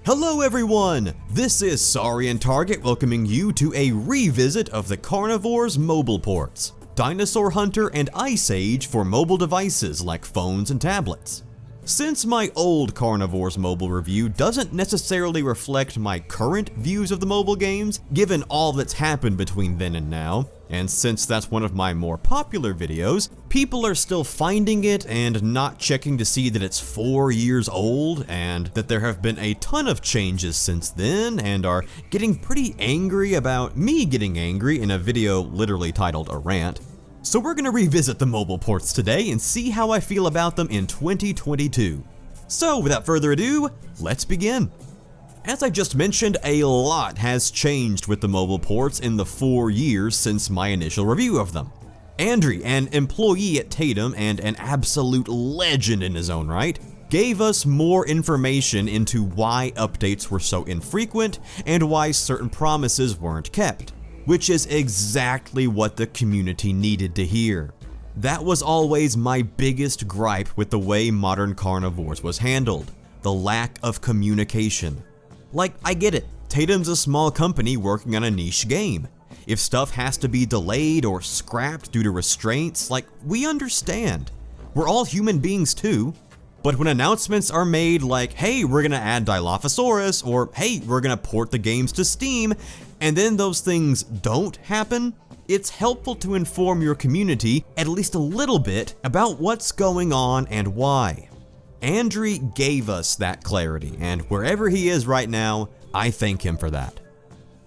Hello everyone! This is Sorry and Target welcoming you to a revisit of the Carnivores mobile ports, Dinosaur Hunter and Ice Age for mobile devices like phones and tablets. Since my old Carnivores mobile review doesn't necessarily reflect my current views of the mobile games, given all that's happened between then and now, and since that's one of my more popular videos, people are still finding it and not checking to see that it's 4 years old and that there have been a ton of changes since then and are getting pretty angry about me getting angry in a video literally titled A Rant. So we're gonna revisit the mobile ports today and see how I feel about them in 2022. So without further ado, let's begin. As I just mentioned, a lot has changed with the mobile ports in the 4 years since my initial review of them. Andrew, an employee at Tatum and an absolute legend in his own right, gave us more information into why updates were so infrequent and why certain promises weren't kept, which is exactly what the community needed to hear. That was always my biggest gripe with the way modern Carnivores was handled, the lack of communication. Like, I get it, Tatum's a small company working on a niche game. If stuff has to be delayed or scrapped due to restraints, like, we understand. We're all human beings too. But when announcements are made like, hey, we're gonna add Dilophosaurus, or hey, we're gonna port the games to Steam, and then those things don't happen, it's helpful to inform your community at least a little bit about what's going on and why. Andrew gave us that clarity, and wherever he is right now, I thank him for that.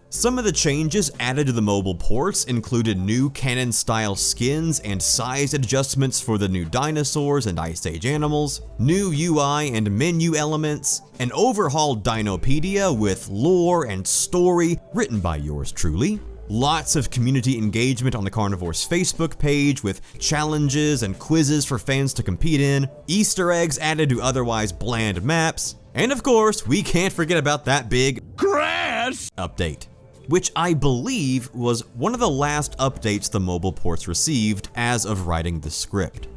Some of the changes added to the mobile ports included new canon-style skins and size adjustments for the new dinosaurs and Ice Age animals, new UI and menu elements, an overhauled Dinopedia with lore and story written by yours truly, lots of community engagement on the Carnivores Facebook page with challenges and quizzes for fans to compete in, Easter eggs added to otherwise bland maps, and of course, we can't forget about that big grass update, which I believe was one of the last updates the mobile ports received as of writing the script.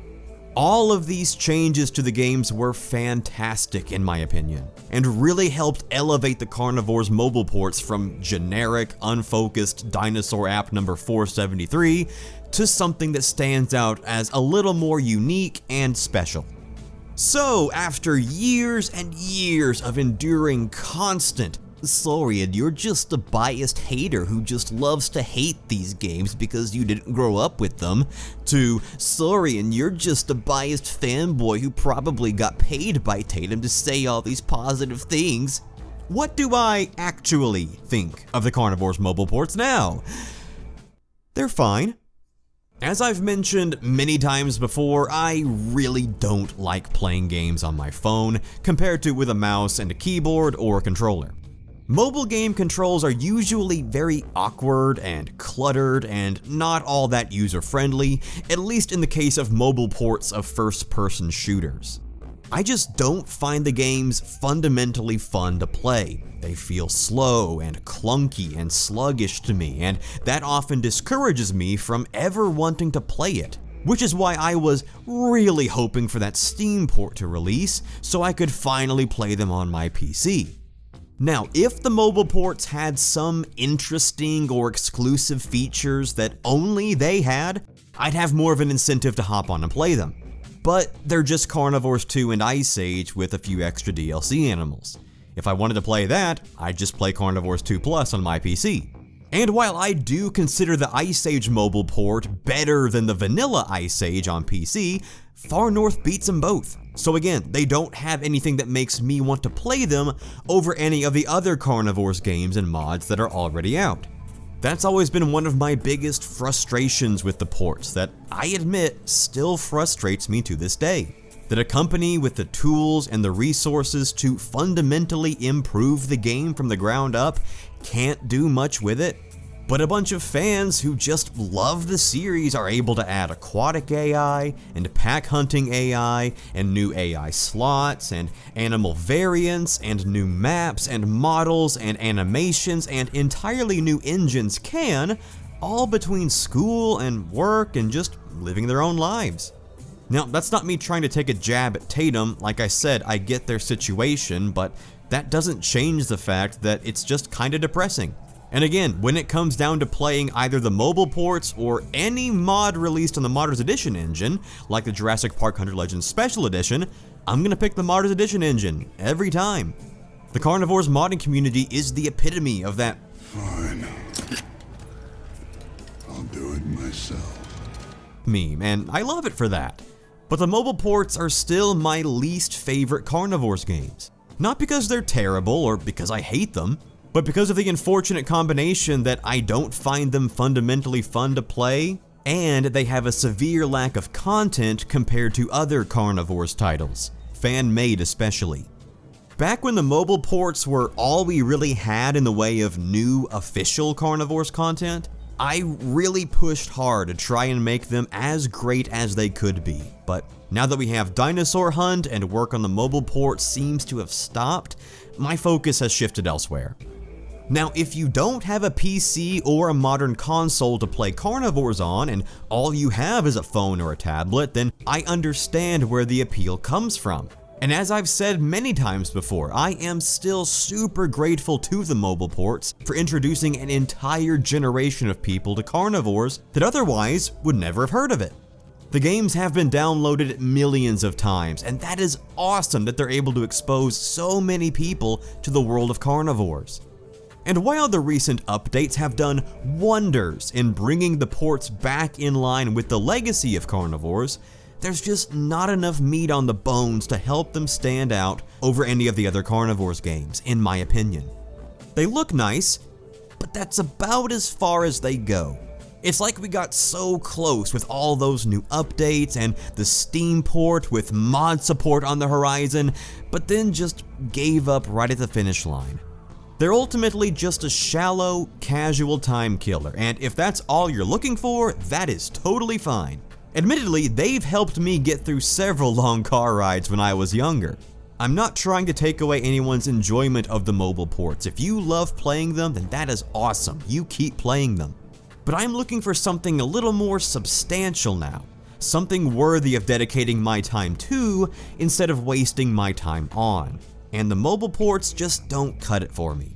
All of these changes to the games were fantastic in my opinion, and really helped elevate the Carnivores mobile ports from generic, unfocused dinosaur app number 473 to something that stands out as a little more unique and special. So, after years and years of enduring constant "sorry, and you're just a biased hater who just loves to hate these games because you didn't grow up with them," to "sorry, and you're just a biased fanboy who probably got paid by Tatum to say all these positive things," what do I actually think of the Carnivores mobile ports now? They're fine. As I've mentioned many times before, I really don't like playing games on my phone compared to with a mouse and a keyboard or a controller. Mobile game controls are usually very awkward and cluttered and not all that user-friendly, at least in the case of mobile ports of first-person shooters. I just don't find the games fundamentally fun to play. They feel slow and clunky and sluggish to me, and that often discourages me from ever wanting to play it, which is why I was really hoping for that Steam port to release so I could finally play them on my PC. Now, if the mobile ports had some interesting or exclusive features that only they had, I'd have more of an incentive to hop on and play them. But they're just Carnivores 2 and Ice Age with a few extra DLC animals. If I wanted to play that, I'd just play Carnivores 2 Plus on my PC. And while I do consider the Ice Age mobile port better than the vanilla Ice Age on PC, Far North beats them both. So again, they don't have anything that makes me want to play them over any of the other Carnivores games and mods that are already out. That's always been one of my biggest frustrations with the ports that I admit still frustrates me to this day. That a company with the tools and the resources to fundamentally improve the game from the ground up can't do much with it, but a bunch of fans who just love the series are able to add aquatic AI and pack hunting AI and new AI slots and animal variants and new maps and models and animations and entirely new engines can, all between school and work and just living their own lives. Now, that's not me trying to take a jab at Tatum. Like I said, I get their situation, but that doesn't change the fact that it's just kinda depressing. And again, when it comes down to playing either the mobile ports or any mod released on the Modders Edition engine, like the Jurassic Park 100 Legends Special Edition, I'm gonna pick the Modders Edition engine, every time. The Carnivores modding community is the epitome of that. Fine. I'll do it myself. Meme, and I love it for that. But the mobile ports are still my least favorite Carnivores games. Not because they're terrible or because I hate them, but because of the unfortunate combination that I don't find them fundamentally fun to play, and they have a severe lack of content compared to other Carnivores titles, fan-made especially. Back when the mobile ports were all we really had in the way of new official Carnivores content, I really pushed hard to try and make them as great as they could be. But now that we have Dinosaur Hunt and work on the mobile port seems to have stopped, my focus has shifted elsewhere. Now, if you don't have a PC or a modern console to play Carnivores on, and all you have is a phone or a tablet, then I understand where the appeal comes from. And as I've said many times before, I am still super grateful to the mobile ports for introducing an entire generation of people to Carnivores that otherwise would never have heard of it. The games have been downloaded millions of times, and that is awesome that they're able to expose so many people to the world of Carnivores. And while the recent updates have done wonders in bringing the ports back in line with the legacy of Carnivores, there's just not enough meat on the bones to help them stand out over any of the other Carnivores games, in my opinion. They look nice, but that's about as far as they go. It's like we got so close with all those new updates and the Steam port with mod support on the horizon, but then just gave up right at the finish line. They're ultimately just a shallow, casual time killer, and if that's all you're looking for, that is totally fine. Admittedly, they've helped me get through several long car rides when I was younger. I'm not trying to take away anyone's enjoyment of the mobile ports. If you love playing them, then that is awesome. You keep playing them. But I'm looking for something a little more substantial now. Something worthy of dedicating my time to instead of wasting my time on. And the mobile ports just don't cut it for me.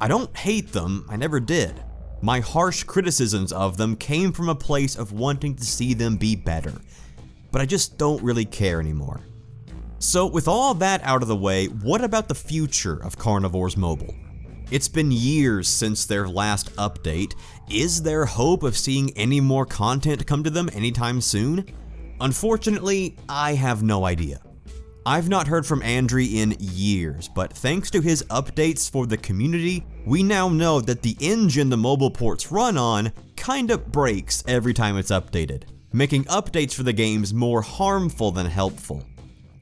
I don't hate them, I never did. My harsh criticisms of them came from a place of wanting to see them be better, but I just don't really care anymore. So with all that out of the way, what about the future of Carnivores Mobile? It's been years since their last update. Is there hope of seeing any more content come to them anytime soon? Unfortunately, I have no idea. I've not heard from Andrew in years, but thanks to his updates for the community, we now know that the engine the mobile ports run on kinda breaks every time it's updated, making updates for the games more harmful than helpful.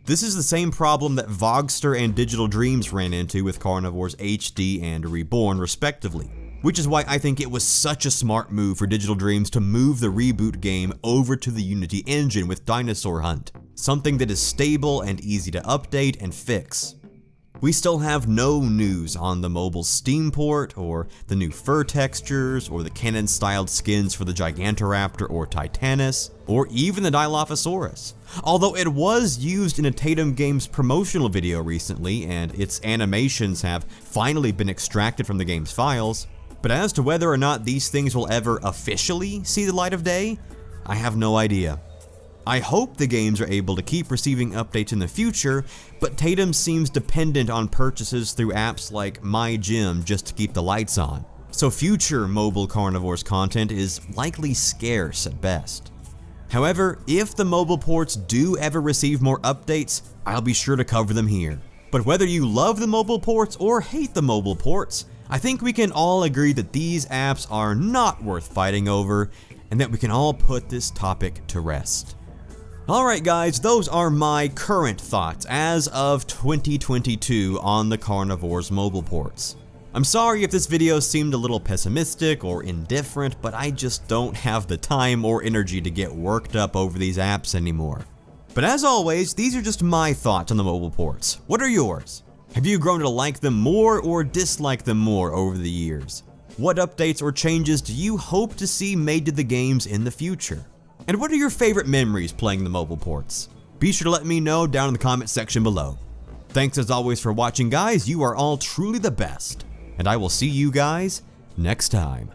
This is the same problem that Vogster and Digital Dreams ran into with Carnivores HD and Reborn respectively, which is why I think it was such a smart move for Digital Dreams to move the reboot game over to the Unity engine with Dinosaur Hunt, something that is stable and easy to update and fix. We still have no news on the mobile Steam port, or the new fur textures, or the Canon-styled skins for the Gigantoraptor or Titanus, or even the Dilophosaurus. Although it was used in a Tatum Games promotional video recently, and its animations have finally been extracted from the game's files. But as to whether or not these things will ever officially see the light of day, I have no idea. I hope the games are able to keep receiving updates in the future, but Tatum seems dependent on purchases through apps like My Gym just to keep the lights on, so future mobile Carnivores content is likely scarce at best. However, if the mobile ports do ever receive more updates, I'll be sure to cover them here. But whether you love the mobile ports or hate the mobile ports, I think we can all agree that these apps are not worth fighting over, and that we can all put this topic to rest. Alright guys, those are my current thoughts as of 2022 on the Carnivores mobile ports. I'm sorry if this video seemed a little pessimistic or indifferent, but I just don't have the time or energy to get worked up over these apps anymore. But as always, these are just my thoughts on the mobile ports. What are yours? Have you grown to like them more or dislike them more over the years? What updates or changes do you hope to see made to the games in the future? And what are your favorite memories playing the mobile ports? Be sure to let me know down in the comment section below. Thanks as always for watching, guys. You are all truly the best. And I will see you guys next time.